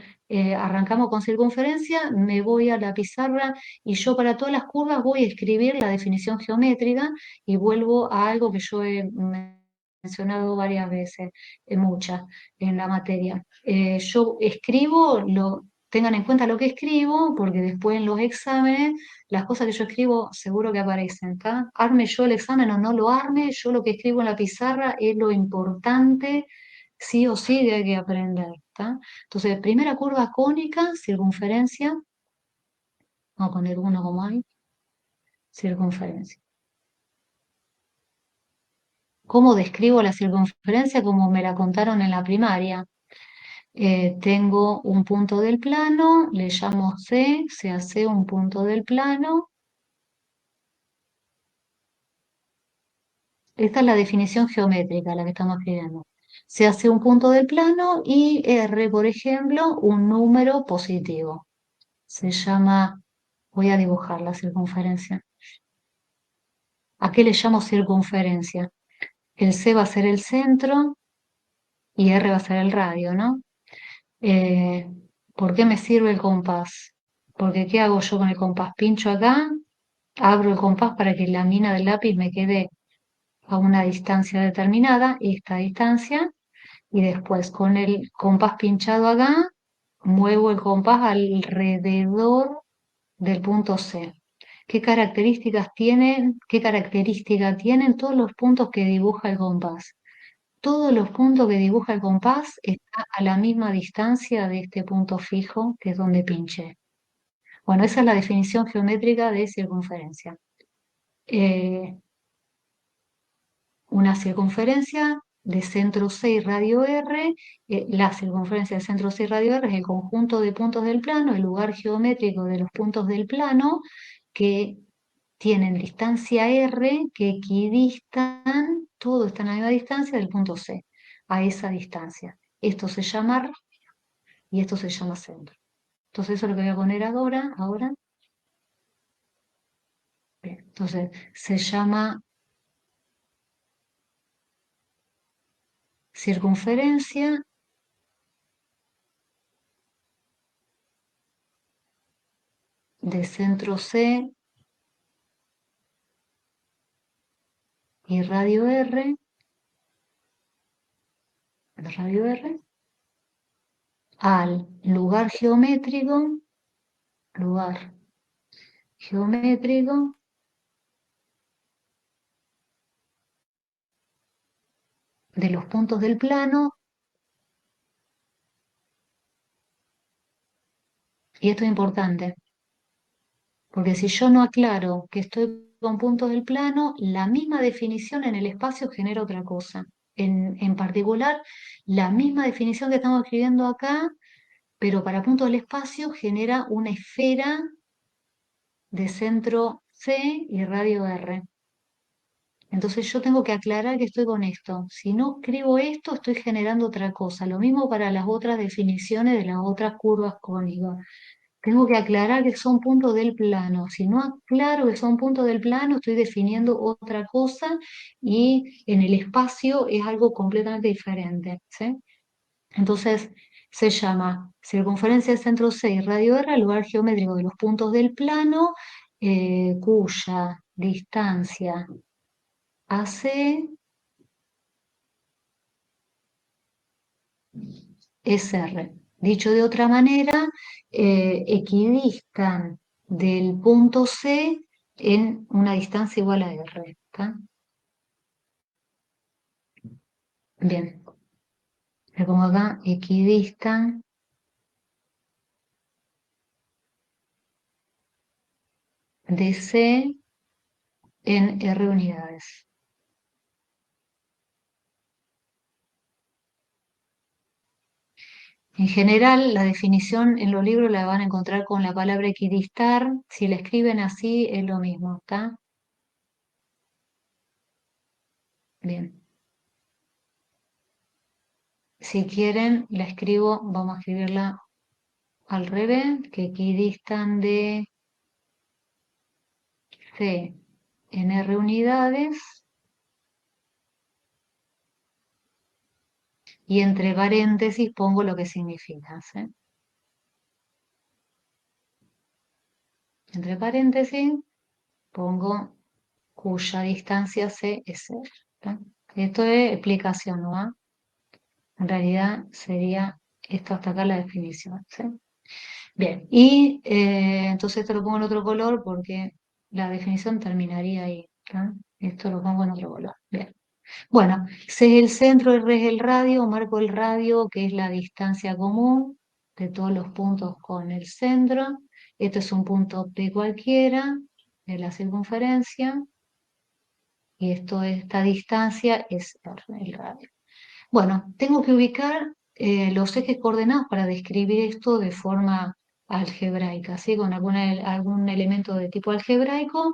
arrancamos con circunferencia, me voy a la pizarra y yo para todas las curvas voy a escribir la definición geométrica y vuelvo a algo que yo he mencionado varias veces, muchas, en la materia. Yo escribo, tengan en cuenta lo que escribo, porque después en los exámenes, las cosas que yo escribo seguro que aparecen, ¿está? Arme yo el examen o no lo arme, yo lo que escribo en la pizarra es lo importante, sí o sí, que hay que aprender, ¿está? Entonces, primera curva cónica, circunferencia, vamos a poner uno como hay, circunferencia. ¿Cómo describo la circunferencia? Como me la contaron en la primaria. Tengo un punto del plano, le llamo C, se hace un punto del plano. Esta es la definición geométrica, la que estamos escribiendo. Se hace un punto del plano y R, por ejemplo, un número positivo. Se llama, voy a dibujar la circunferencia. ¿A qué le llamo circunferencia? El C va a ser el centro y R va a ser el radio, ¿no? Eh, ¿Por qué me sirve el compás? Porque ¿qué hago yo con el compás? Pincho acá, abro el compás para que la mina del lápiz me quede a una distancia determinada, esta distancia, y después con el compás pinchado acá, muevo el compás alrededor del punto C. ¿Qué característica tienen todos los puntos que dibuja el compás? Todos los puntos que dibuja el compás están a la misma distancia de este punto fijo, que es donde pinché. Bueno, esa es la definición geométrica de circunferencia. Eh, una circunferencia de centro C y radio R, la circunferencia de centro C y radio R es el conjunto de puntos del plano, el lugar geométrico de los puntos del plano que tienen distancia R, que equidistan, todo está a la misma distancia del punto C, a esa distancia. Esto se llama R y esto se llama centro. Entonces eso es lo que voy a poner ahora. Bien, entonces se llama circunferencia de centro C y radio R, al lugar geométrico de los puntos del plano, y esto es importante, porque si yo no aclaro que estoy con puntos del plano, la misma definición en el espacio genera otra cosa. En particular, la misma definición que estamos escribiendo acá, pero para puntos del espacio genera una esfera de centro C y radio R. Entonces yo tengo que aclarar que estoy con esto. Si no escribo esto, estoy generando otra cosa. Lo mismo para las otras definiciones de las otras curvas cónicas. Tengo que aclarar que son puntos del plano. Si no aclaro que son puntos del plano, estoy definiendo otra cosa y en el espacio es algo completamente diferente, ¿sí? Entonces se llama circunferencia de centro C y radio R, lugar geométrico de los puntos del plano, cuya distancia AC es R. Dicho de otra manera, equidistan del punto C en una distancia igual a R. ¿Está? Bien, le pongo acá, equidistan de C en R unidades. En general, la definición en los libros la van a encontrar con la palabra equidistar. Si la escriben así, es lo mismo, ¿está? Bien. Si quieren, la escribo, vamos a escribirla al revés, que equidistan de C en R unidades y entre paréntesis pongo lo que significa, ¿sí? Entre paréntesis pongo cuya distancia C es cero, ¿tá? Esto es explicación, ¿no? En realidad sería esto hasta acá la definición, ¿sí? Bien, y entonces esto lo pongo en otro color porque la definición terminaría ahí, ¿tá? Esto lo pongo en otro color. Bien. Bueno, C es el centro, R es el radio, marco el radio, que es la distancia común de todos los puntos con el centro. Este es un punto P cualquiera de la circunferencia, y esta distancia es R, el radio. Bueno, tengo que ubicar los ejes coordenados para describir esto de forma algebraica, ¿sí? Con algún elemento de tipo algebraico.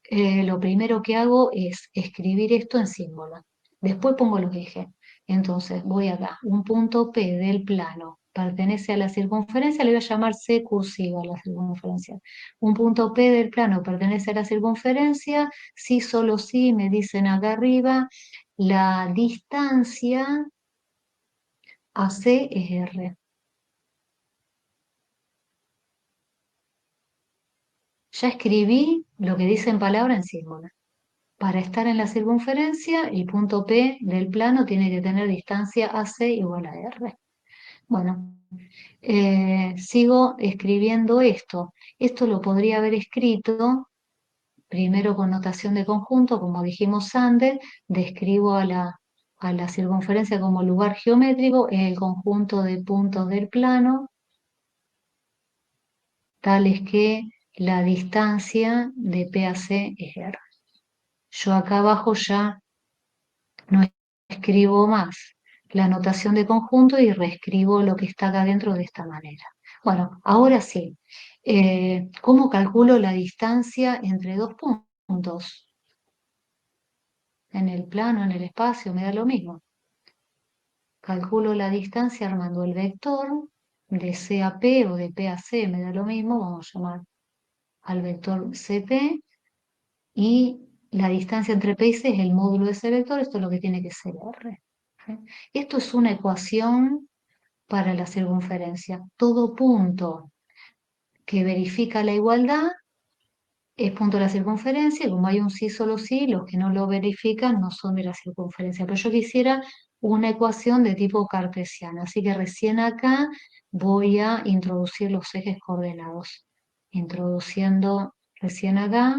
Lo primero que hago es escribir esto en símbolos. Después pongo los ejes. Entonces voy acá, un punto P del plano pertenece a la circunferencia, le voy a llamar C cursiva a la circunferencia. Un punto P del plano pertenece a la circunferencia, sí, solo sí, me dicen acá arriba. La distancia AC es R. Ya escribí lo que dice en palabra en símbolo. Para estar en la circunferencia, el punto P del plano tiene que tener distancia AC igual a R. Bueno, sigo escribiendo esto. Esto lo podría haber escrito primero con notación de conjunto, como dijimos antes, describo a la circunferencia como lugar geométrico, el conjunto de puntos del plano, tales que la distancia de P a C es R. Yo acá abajo ya no escribo más la notación de conjunto y reescribo lo que está acá dentro de esta manera. Bueno, ahora sí. ¿Cómo calculo la distancia entre dos puntos? En el plano, en el espacio, me da lo mismo. Calculo la distancia armando el vector de C a P o de P a C, me da lo mismo, vamos a llamar al vector CP, y la distancia entre P y C es el módulo de ese vector, esto es lo que tiene que ser R. ¿Sí? Esto es una ecuación para la circunferencia. Todo punto que verifica la igualdad es punto de la circunferencia, y como hay un sí solo sí, los que no lo verifican no son de la circunferencia. Pero yo quisiera una ecuación de tipo cartesiano, así que recién acá voy a introducir los ejes coordenados. Introduciendo recién acá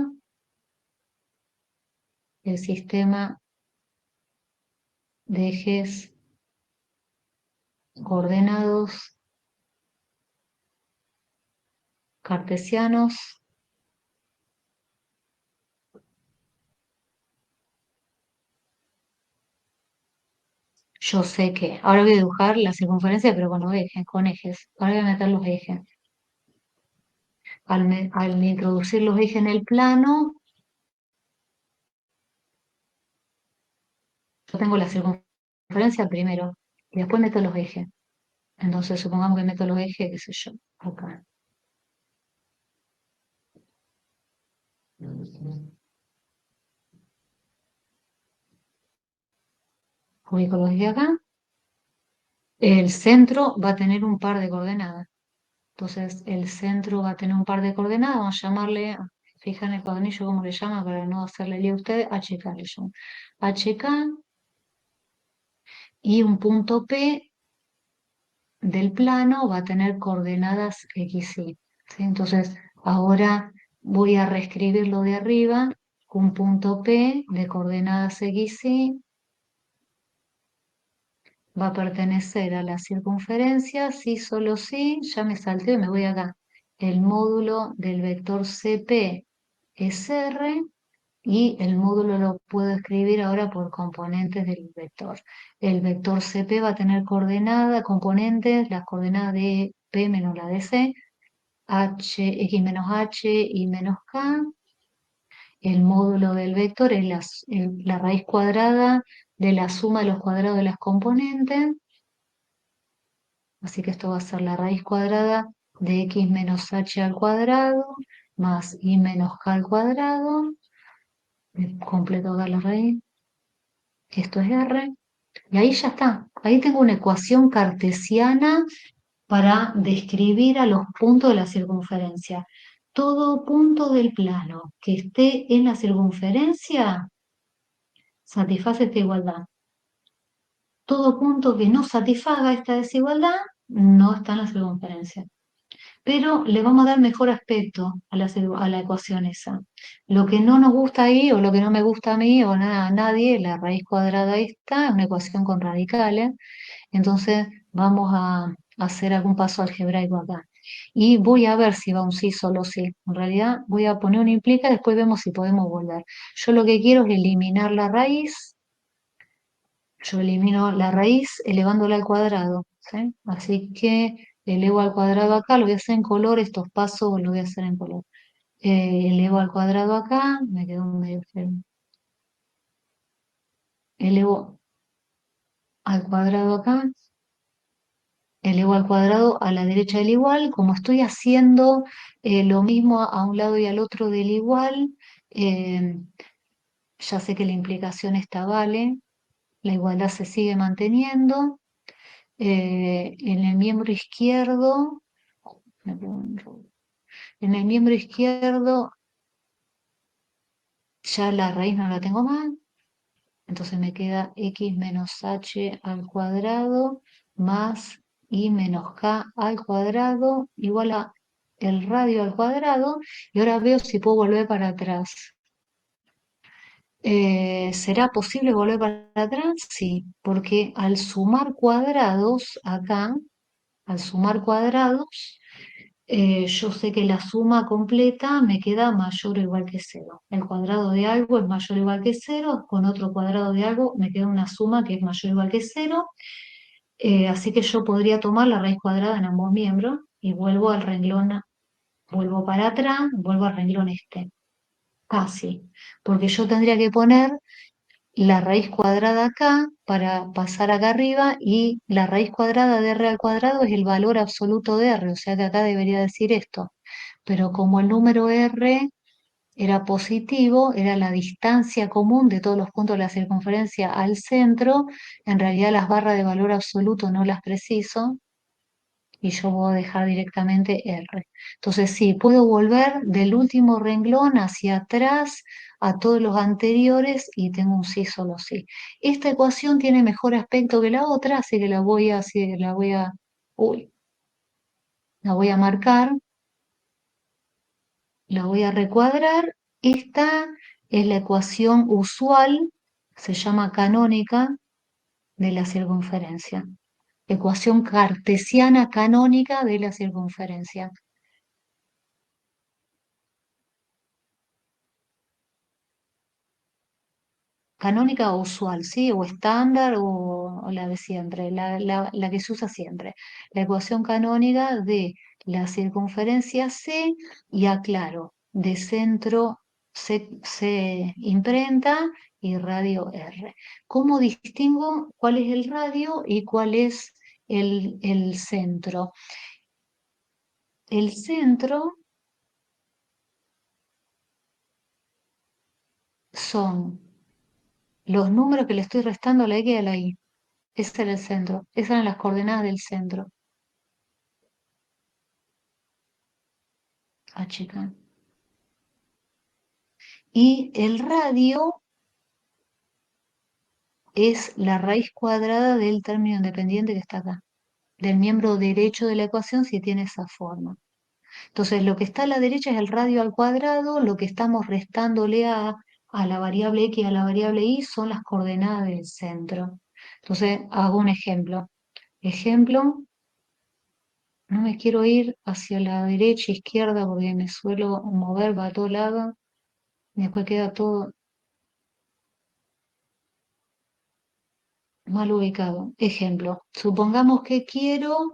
el sistema de ejes coordenados cartesianos. Yo sé que ahora voy a dibujar la circunferencia, pero con los ejes, con ejes. Ahora voy a meter los ejes. Al introducir los ejes en el plano, yo tengo la circunferencia primero y después meto los ejes. Entonces, supongamos que meto los ejes, qué sé yo, acá. Ubico los ejes acá. El centro va a tener un par de coordenadas. Entonces, el centro va a tener un par de coordenadas. Vamos a llamarle, fijan el cuadernillo cómo le llama para no hacerle lío a ustedes, HK le llamo. HK, y un punto P del plano va a tener coordenadas X, Y. ¿Sí? Entonces, ahora voy a reescribir lo de arriba. Un punto P de coordenadas X, Y va a pertenecer a la circunferencia, sí, solo sí, ya me salté y me voy acá. El módulo del vector CP es R, y el módulo lo puedo escribir ahora por componentes del vector. El vector CP va a tener coordenadas, componentes, las coordenadas de P menos la de C, X menos H y menos K. El módulo del vector es la raíz cuadrada de la suma de los cuadrados de las componentes. Así que esto va a ser la raíz cuadrada de X menos H al cuadrado más Y menos K al cuadrado. Completo acá la raíz. Esto es R. Y ahí ya está. Ahí tengo una ecuación cartesiana para describir a los puntos de la circunferencia. Todo punto del plano que esté en la circunferencia satisface esta igualdad. Todo punto que no satisfaga esta desigualdad no está en la circunferencia. Pero le vamos a dar mejor aspecto a la ecuación esa. Lo que no nos gusta ahí, o lo que no me gusta a mí, o nada, a nadie, la raíz cuadrada esta es una ecuación con radicales. Entonces vamos a hacer algún paso algebraico acá. Y voy a ver si va un sí, solo sí. En realidad voy a poner un implica, después vemos si podemos volver. Yo lo que quiero es eliminar la raíz. Yo elimino la raíz elevándola al cuadrado, ¿sí? Así que elevo al cuadrado acá, lo voy a hacer en color, estos pasos los voy a hacer en color. Elevo al cuadrado acá, me quedó medio feo. Elevo al cuadrado acá, elevo al cuadrado a la derecha del igual. Como estoy haciendo lo mismo a un lado y al otro del igual, eh, ya sé que la implicación está vale, la igualdad se sigue manteniendo. En el miembro izquierdo, me pongo en rojo. En el miembro izquierdo ya la raíz no la tengo más, entonces me queda x menos h al cuadrado más y menos k al cuadrado igual a el radio al cuadrado. Y ahora veo si puedo volver para atrás. ¿Será posible volver para atrás? Sí, porque al sumar cuadrados acá, al sumar cuadrados, yo sé que la suma completa me queda mayor o igual que cero. El cuadrado de algo es mayor o igual que cero, con otro cuadrado de algo me queda una suma que es mayor o igual que cero. Así que yo podría tomar la raíz cuadrada en ambos miembros y vuelvo al renglón, vuelvo para atrás, vuelvo al renglón este. Casi, porque yo tendría que poner la raíz cuadrada acá para pasar acá arriba, y la raíz cuadrada de r al cuadrado es el valor absoluto de r, o sea que acá debería decir esto. Pero como el número r era positivo, era la distancia común de todos los puntos de la circunferencia al centro, en realidad las barras de valor absoluto no las preciso y yo voy a dejar directamente R. Entonces sí, puedo volver del último renglón hacia atrás a todos los anteriores y tengo un sí, solo sí. Esta ecuación tiene mejor aspecto que la otra, así que uy, la voy a marcar, la voy a recuadrar. Esta es la ecuación usual, se llama canónica, de la circunferencia. Ecuación cartesiana canónica de la circunferencia. Canónica o usual, ¿sí? O estándar o la de siempre, la que se usa siempre. La ecuación canónica de la circunferencia C, y aclaro, de centro C imprenta y radio R. ¿Cómo distingo cuál es el radio y cuál es el centro? El centro son los números que le estoy restando a la X y a la Y. Ese era el centro. Esas eran las coordenadas del centro. Ah, chica. Y el radio es la raíz cuadrada del término independiente que está acá, del miembro derecho de la ecuación si tiene esa forma. Entonces, lo que está a la derecha es el radio al cuadrado, lo que estamos restándole a la variable x y a la variable y son las coordenadas del centro. Entonces, hago un ejemplo. Ejemplo, no me quiero ir hacia la derecha, izquierda, porque me suelo mover, va a todo lado, y después queda todo mal ubicado. Ejemplo, supongamos que quiero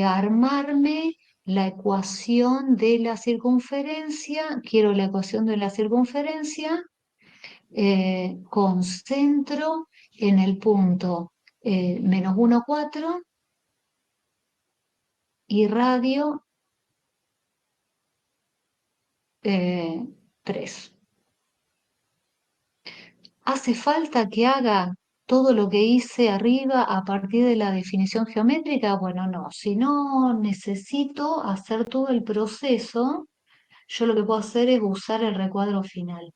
armarme la ecuación de la circunferencia, quiero la ecuación de la circunferencia con centro en el punto menos 1, 4 y radio 3. ¿Hace falta que haga todo lo que hice arriba a partir de la definición geométrica, bueno, no, si no necesito hacer todo el proceso, yo lo que puedo hacer es usar el recuadro final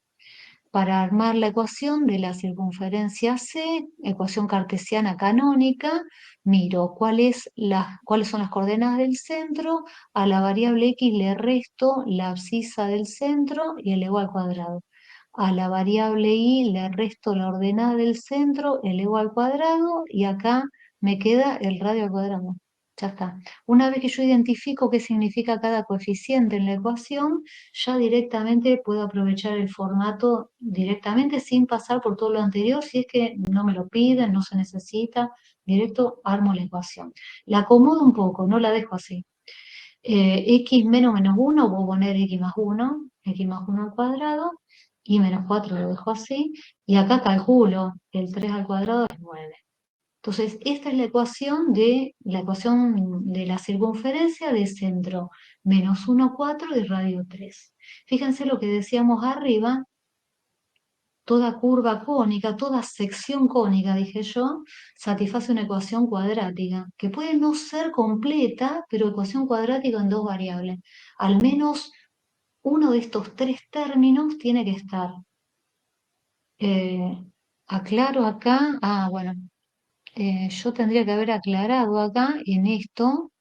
para armar la ecuación de la circunferencia C, ecuación cartesiana canónica. Miro cuáles son las coordenadas del centro, a la variable x le resto la abscisa del centro y elevo al cuadrado. A la variable y le resto la ordenada del centro, elevo al cuadrado, y acá me queda el radio al cuadrado. Ya está. Una vez que yo identifico qué significa cada coeficiente en la ecuación, ya directamente puedo aprovechar el formato directamente sin pasar por todo lo anterior. Si es que no me lo piden, no se necesita, directo armo la ecuación. La acomodo un poco, no la dejo así. X menos 1, voy a poner x más 1 al cuadrado, y menos 4 lo dejo así, y acá calculo que el 3 al cuadrado es 9. Entonces, esta es la ecuación de la circunferencia de centro, menos 1, 4 y radio 3. Fíjense lo que decíamos arriba, toda curva cónica, toda sección cónica, dije yo, satisface una ecuación cuadrática, que puede no ser completa, pero ecuación cuadrática en dos variables. Al menos uno de estos tres términos tiene que estar. Eh, Aclaro acá, bueno, yo tendría que haber aclarado acá en esto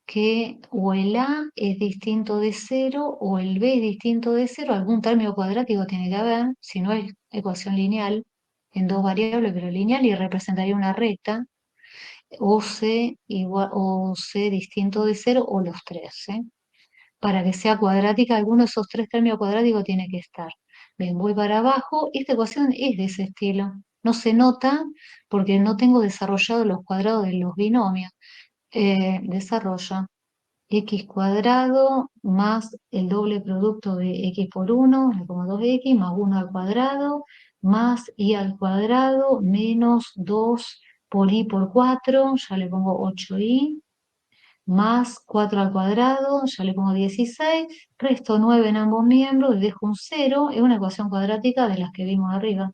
que o el A es distinto de cero o el B es distinto de cero, algún término cuadrático tiene que haber, si no es ecuación lineal en dos variables, pero lineal, y representaría una recta, o C distinto de cero o los tres, ¿eh? Para que sea cuadrática, alguno de esos tres términos cuadráticos tiene que estar. Bien, voy para abajo. Esta ecuación es de ese estilo. No se nota porque no tengo desarrollado los cuadrados de los binomios. Desarrollo x cuadrado más el doble producto de x por 1, le pongo 2x, más 1 al cuadrado, más y al cuadrado, menos 2 por y por 4, ya le pongo 8y, más 4 al cuadrado, ya le pongo 16, resto 9 en ambos miembros y dejo un 0, es una ecuación cuadrática de las que vimos arriba.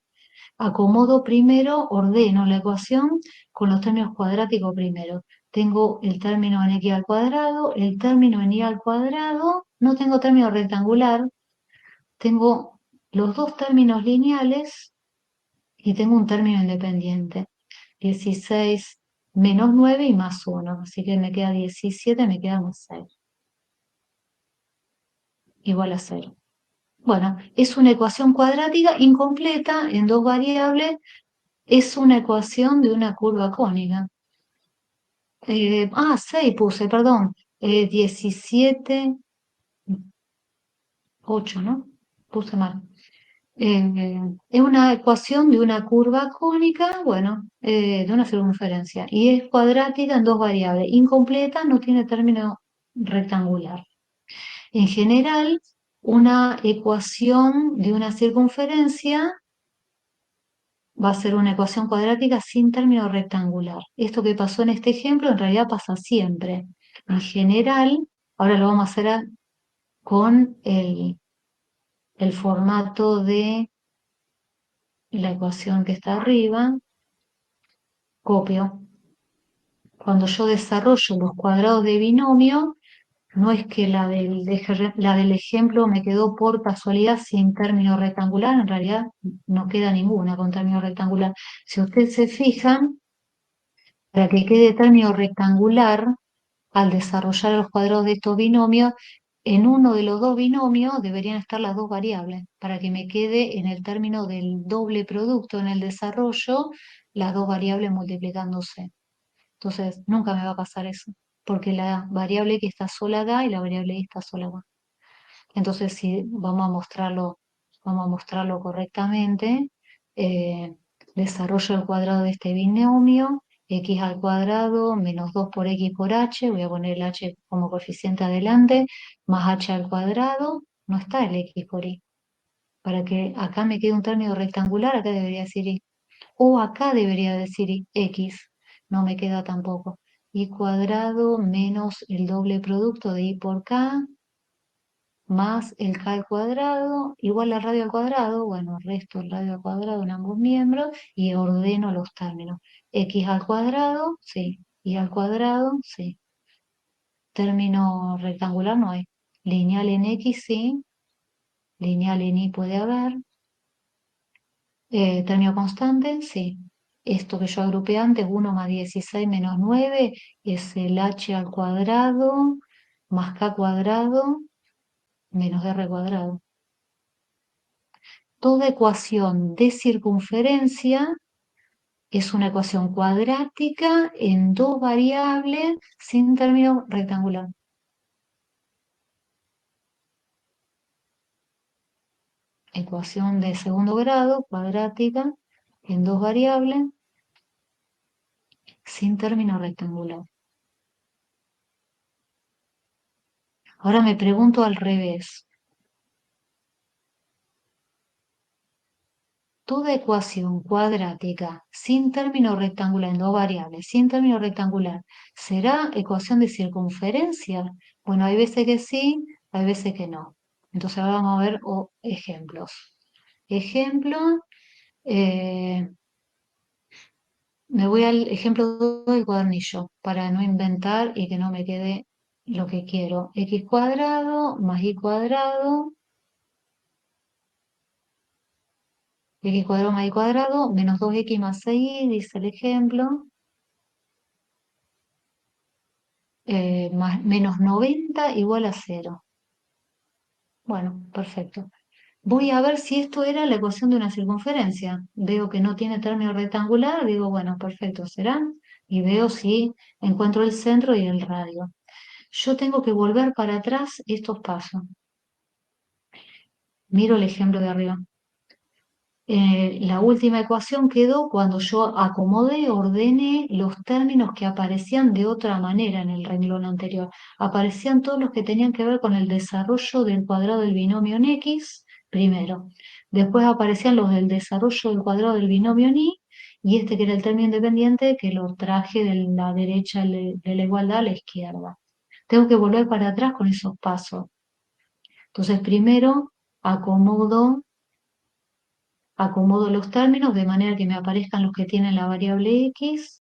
Acomodo primero, ordeno la ecuación con los términos cuadráticos primero. Tengo el término en x al cuadrado, el término en y al cuadrado, no tengo término rectangular, tengo los dos términos lineales y tengo un término independiente. 16 menos 9 y más 1, así que me queda 17, me queda más 6, igual a 0. Bueno, es una ecuación cuadrática incompleta en dos variables, es una ecuación de una curva cónica. 6 puse, perdón. 17, 8, ¿no? Puse mal. Es una ecuación de una curva cónica, bueno, de una circunferencia, y es cuadrática en dos variables. Incompleta, no tiene término rectangular. En general, una ecuación de una circunferencia va a ser una ecuación cuadrática sin término rectangular. Esto que pasó en este ejemplo en realidad pasa siempre. En general, ahora lo vamos a hacer con el formato de la ecuación que está arriba. Copio. Cuando yo desarrollo los cuadrados de binomio, no es que la del ejemplo me quedó por casualidad sin término rectangular, en realidad no queda ninguna con término rectangular. Si ustedes se fijan, para que quede término rectangular, al desarrollar los cuadrados de estos binomios, en uno de los dos binomios deberían estar las dos variables, para que me quede en el término del doble producto en el desarrollo, las dos variables multiplicándose. Entonces, nunca me va a pasar eso, porque la variable que está sola acá y la variable y está sola acá. Entonces, si vamos a mostrarlo correctamente, eh, desarrollo el cuadrado de este binomio, x al cuadrado menos 2 por x por h, voy a poner el h como coeficiente adelante, más h al cuadrado, no está el x por y. Para que acá me quede un término rectangular, acá debería decir y. O acá debería decir x, no me queda tampoco. Y cuadrado menos el doble producto de y por k, más el k al cuadrado, igual al radio al cuadrado, bueno, resto el radio al cuadrado en ambos miembros y ordeno los términos. X al cuadrado, sí. Y al cuadrado, sí. Término rectangular no hay. Lineal en X, sí. Lineal en Y puede haber. Término constante, sí. Esto que yo agrupé antes, 1 más 16 menos 9, es el h al cuadrado más k cuadrado menos r cuadrado. Toda ecuación de circunferencia es una ecuación cuadrática en dos variables sin término rectangular. Ecuación de segundo grado, cuadrática, en dos variables sin término rectangular. Ahora me pregunto al revés. Toda ecuación cuadrática sin término rectangular en dos variables, sin término rectangular, ¿será ecuación de circunferencia? Bueno, hay veces que sí, hay veces que no. Entonces ahora vamos a ver ejemplos. Ejemplo, eh, me voy al ejemplo del cuadernillo para no inventar y que no me quede lo que quiero. X cuadrado más Y cuadrado, X cuadrado más Y cuadrado, menos 2X más 6, dice el ejemplo. Menos 90 igual a cero. Bueno, perfecto. Voy a ver si esto era la ecuación de una circunferencia. Veo que no tiene término rectangular, digo, bueno, perfecto, serán. Y veo si encuentro el centro y el radio. Yo tengo que volver para atrás estos pasos. Miro el ejemplo de arriba. La última ecuación quedó cuando yo acomodé, ordené los términos que aparecían de otra manera en el renglón anterior. Aparecían todos los que tenían que ver con el desarrollo del cuadrado del binomio en X, primero. Después aparecían los del desarrollo del cuadrado del binomio en Y, y este que era el término independiente que lo traje de la derecha de la igualdad a la izquierda. Tengo que volver para atrás con esos pasos. Entonces, primero acomodo los términos de manera que me aparezcan los que tienen la variable X